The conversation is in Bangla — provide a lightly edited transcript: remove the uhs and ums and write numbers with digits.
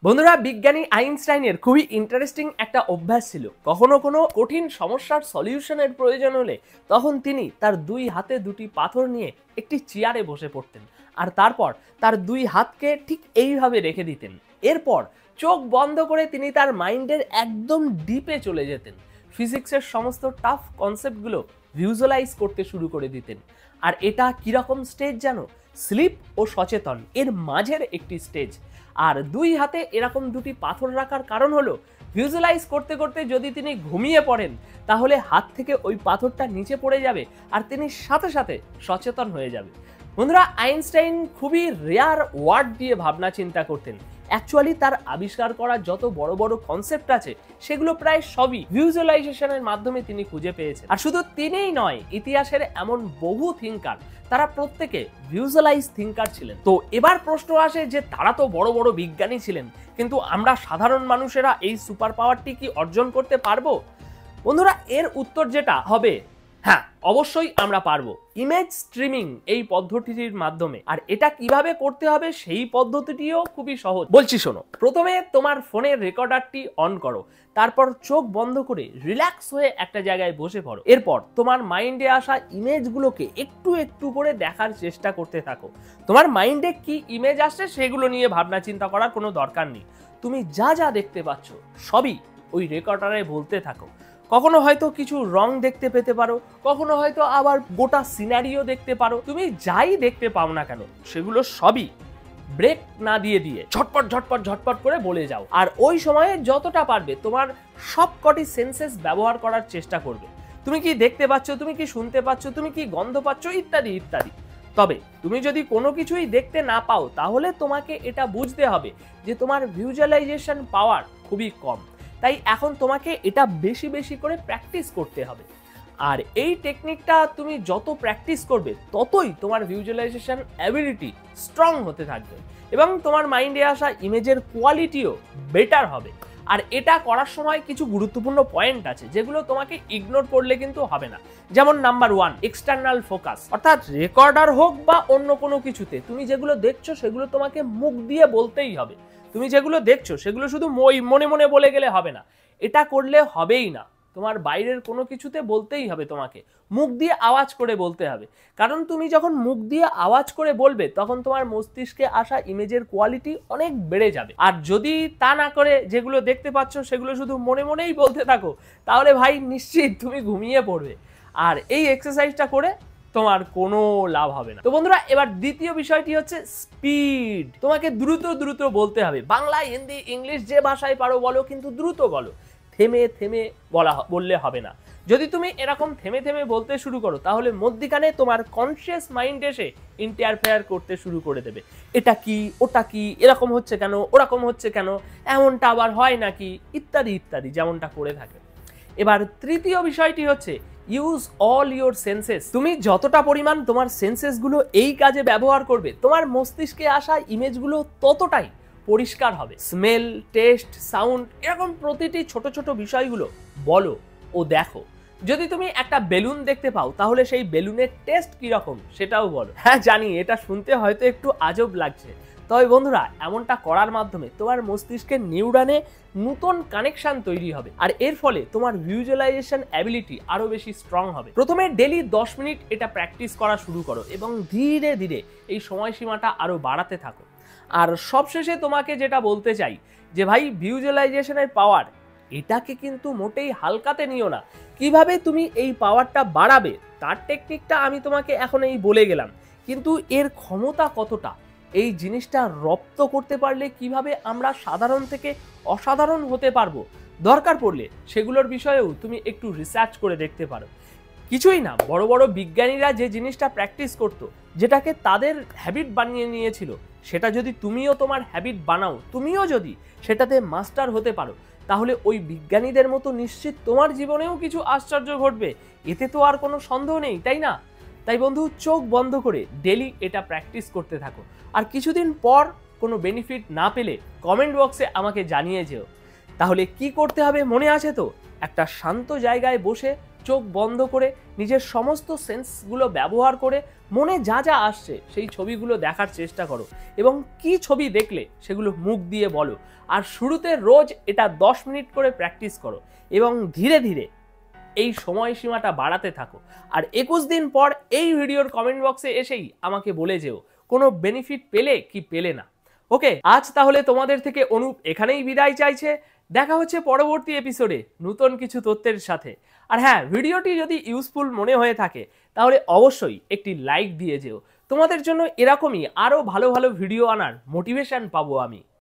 বন্ধুরা, বিজ্ঞানী আইনস্টাইনের খুবই ইন্টারেস্টিং একটা অভ্যাস ছিল। কখনো কোনো কঠিন সমস্যার সলিউশনের প্রয়োজন হলে তখন তিনি তার দুই হাতে দুটি পাথর নিয়ে একটি চেয়ারে বসে পড়তেন আর তারপর তার দুই হাতকে ঠিক এইভাবে রেখে দিতেন। এরপর চোখ বন্ধ করে তিনি তার মাইন্ডের একদম ডিপে চলে যেতেন, ফিজিক্সের সমস্ত টাফ কনসেপ্টগুলো ভিজুয়ালাইজ করতে শুরু করে দিতেন। আর এটা কিরকম স্টেজ জানো? স্লিপ ও সচেতন এর মাঝের একটি স্টেজ। আর দুই হাতে এরকম দুটি পাথর রাখার কারণ হলো ভিজুয়ালাইজ করতে করতে যদি তিনি ঘুমিয়ে পড়েন তাহলে হাত থেকে ওই পাথরটা নিচে পড়ে যাবে আর তিনি সাথে সাথে সচেতন হয়ে যাবে। বন্ধুরা, আইনস্টাইন খুবই রেয়ার ওয়ার্ড দিয়ে ভাবনা চিন্তা করতেন। অ্যাকচুয়ালি তার আবিষ্কার করা যত বড় বড় কনসেপ্ট আছে সেগুলো প্রায় সবই ভিজুয়ালাইজেশনের মাধ্যমে তিনি খুঁজে পেয়েছেন। আর শুধু তিনিই নয়, ইতিহাসের এমন বহু থিঙ্কার তারা প্রত্যেকে ভিজুয়ালাইজ থিঙ্কার ছিলেন। তো এবার প্রশ্ন আসে যে তারা তো বড় বড় বিজ্ঞানী ছিলেন, কিন্তু আমরা সাধারণ মানুষেরা এই সুপার পাওয়ারটি কি অর্জন করতে পারবো? বন্ধুরা, এর উত্তর যেটা হবে হ্যাঁ, অবশ্যই আমরা পারবো। ইমেজ স্ট্রিমিং এই পদ্ধতিটির মাধ্যমে। আর এটা কিভাবে করতে হবে সেই পদ্ধতিটিও খুবই সহজ, বলছি শোনো। প্রথমে তোমার ফোনের রেকর্ডারটি অন করো, তারপর চোখ বন্ধ করে রিল্যাক্স হয়ে একটা জায়গায় বসে পড়ো। এরপর তোমার মাইন্ডে আসা ইমেজগুলোকে একটু একটু করে দেখার চেষ্টা করতে থাকো। তোমার মাইন্ডে কি ইমেজ আসছে সেগুলো নিয়ে ভাবনা চিন্তা করার কোনো দরকার নেই। তুমি যা যা দেখতে পাচ্ছ সবই ওই রেকর্ডারে বলতে থাকো। কখনো হয়তো কিছু রং দেখতে পেতে পারো, কখনো হয়তো আবার গোটা সিনারিও দেখতে পারো। তুমি যাই দেখতে পাও না কেন সেগুলো সবই ব্রেক না দিয়ে ঝটপট ঝটপট ঝটপট করে বলে যাও। আর ওই সময়ে যতটা পারবে তোমার সবকটি সেন্সেস ব্যবহার করার চেষ্টা করবে। তুমি কি দেখতে পাচ্ছ, তুমি কি শুনতে পাচ্ছ, তুমি কি গন্ধ পাচ্ছ, ইত্যাদি ইত্যাদি। তবে তুমি যদি কোনো কিছুই দেখতে না পাও তাহলে তোমাকে এটা বুঝতে হবে যে তোমার ভিজুয়ালাইজেশন পাওয়ার খুবই কম। তাই এখন তোমাকে এটা বেশি বেশি করে প্র্যাকটিস করতে হবে। আর এই টেকনিকটা তুমি যত প্র্যাকটিস করবে ততই তোমার ভিজুয়ালাইজেশন অ্যাবিলিটি স্ট্রং হতে থাকবে এবং তোমার মাইন্ডে আসা ইমেজের কোয়ালিটিও বেটার হবে। আর এটা করার সময় কিছু গুরুত্বপূর্ণ পয়েন্ট আছে যেগুলো তোমাকে ইগনোর করলে কিন্তু হবে না। যেমন নাম্বার 1, এক্সটার্নাল ফোকাস। অর্থাৎ রেকর্ডার হোক বা অন্য কোনো কিছুতে তুমি যেগুলো দেখছো সেগুলো তোমাকে মুখ দিয়ে বলতেই হবে। তুমি যেগুলো দেখছো সেগুলো শুধু মনে মনে বলে গেলে হবে না, এটা করলে হবেই না। তোমার বাইরের কোনো কিছুতে বলতেই হবে, তোমাকে মুখ দিয়ে আওয়াজ করে বলতে হবে। কারণ তুমি যখন মুখ দিয়ে আওয়াজ করে বলবে তখন তোমার মস্তিষ্কে আসা ইমেজের কোয়ালিটি অনেক বেড়ে যাবে। আর যদি তা না করে যেগুলো দেখতে পাচ্ছ সেগুলো শুধু মনে মনেই বলতে থাকো তাহলে ভাই নিশ্চিত তুমি ঘুমিয়ে পড়বে। আর এই এক্সারসাইজটা করে তোমার কোনো লাভ হবে না। তো বন্ধুরা, এবার দ্বিতীয় বিষয়টি হচ্ছে স্পিড। তোমাকে দ্রুত দ্রুত বলতে হবে। বাংলা, হিন্দি, ইংলিশ যে ভাষায় পারো বলো, কিন্তু দ্রুত বলো। থেমে থেমে বললে হবে না। যদি তুমি এরকম থেমে থেমে বলতে শুরু করো তাহলে মধ্যিখানে তোমার কনসিয়াস মাইন্ড এসে ইন্টারফেয়ার করতে শুরু করে দেবে। এটা কি, ওটা কি, এরকম হচ্ছে কেন, ওরকম হচ্ছে কেন, এমনটা আবার হয় নাকি, ইত্যাদি ইত্যাদি, যেমনটা করে থাকে। এবার তৃতীয় বিষয়টি হচ্ছে ইউজ অল ইউর সেন্সেস। তুমি যতটা পরিমাণ তোমার সেন্সেসগুলো এই কাজে ব্যবহার করবে তোমার মস্তিষ্কে আসা ইমেজগুলো ততটাই পরিষ্কার হবে। স্মেল, টেস্ট, সাউন্ড, এরকম প্রতিটি ছোট ছোট বিষয়গুলো বলো ও দেখো। যদি তুমি একটা বেলুন দেখতে পাও তাহলে সেই বেলুনের টেস্ট কিরকম সেটাও বলো। হ্যাঁ জানি এটা শুনতে হয়তো একটু আজব লাগছে, তবে বন্ধুরা এমনটা করার মাধ্যমে তোমার মস্তিষ্কের নিউরনে নতুন কানেকশন তৈরি হবে আর এর ফলে তোমার ভিজুয়ালাইজেশন অ্যাবিলিটি আরো বেশি স্ট্রং হবে। প্রথমে ডেলি 10 মিনিট এটা প্র্যাকটিস করা শুরু করো এবং ধীরে ধীরে এই সময়সীমাটা আরো বাড়াতে থাকো। আর সবশেষে তোমাকে যেটা বলতে চাই যে ভাই, ভিজুয়ালাইজেশনের পাওয়ার এটাকে কিন্তু মোটেই হালকাতে নিও না। কিভাবে তুমি এই পাওয়ারটা বাড়াবে তার টেকনিকটা আমি তোমাকে এখন এই বলে গেলাম, কিন্তু এর ক্ষমতা কতটা, এই জিনিসটা রপ্ত করতে পারলে কিভাবে আমরা সাধারণ থেকে অসাধারণ হতে পারবো, দরকার পড়লে সেগুলোর বিষয়েও তুমি একটু রিসার্চ করে দেখতে পারো। কিছুই না, বড় বড় বিজ্ঞানীরা যে জিনিসটা প্র্যাকটিস করতো, যেটাকে তাদের হ্যাবিট বানিয়ে নিয়েছিল, সেটা যদি তুমিও তোমার হ্যাবিট বানাও, তুমিও যদি সেটাতে মাস্টার হতে পারো তাহলে ওই বিজ্ঞানীদের মতো নিশ্চিত তোমার জীবনেও কিছু আশ্চর্য ঘটবে। এতে তো আর কোনো সন্দেহ নেই, তাই না? তাই বন্ধু, চোখ বন্ধ করে ডেলি এটা প্র্যাকটিস করতে থাকো। আর কিছুদিন পর কোনো বেনিফিট না পেলে কমেন্ট বক্সে আমাকে জানিয়ে যেও। তাহলে কি করতে হবে মনে আছে তো? একটা শান্ত জায়গায় বসে চোখ বন্ধ করে নিজের সমস্ত সেন্সগুলো ব্যবহার করে মনে যা যা আসছে সেই ছবিগুলো দেখার চেষ্টা করো এবং কি ছবি দেখলে সেগুলো মুখ দিয়ে বলো। আর শুরুতে রোজ এটা 10 মিনিট করে প্র্যাকটিস করো এবং ধীরে ধীরে এই সময়সীমাটা বাড়াতে থাকো। আর 21 দিন পর এই ভিডিওর কমেন্ট বক্সে এসেই আমাকে বলে যেও কোনো বেনিফিট পেলে কি পেলে না। ওকে, আজ তাহলে তোমাদের থেকে অনুপ এখানেই বিদায় চাইছে। দেখা হচ্ছে পরবর্তী এপিসোডে নতুন কিছু তথ্যের সাথে। আর হ্যাঁ, ভিডিওটি যদি ইউজফুল মনে হয়ে থাকে তাহলে অবশ্যই একটি লাইক দিয়ে যেও। তোমাদের জন্য এরকমই আরও ভালো ভালো ভিডিও আনার মোটিভেশন পাবো আমি।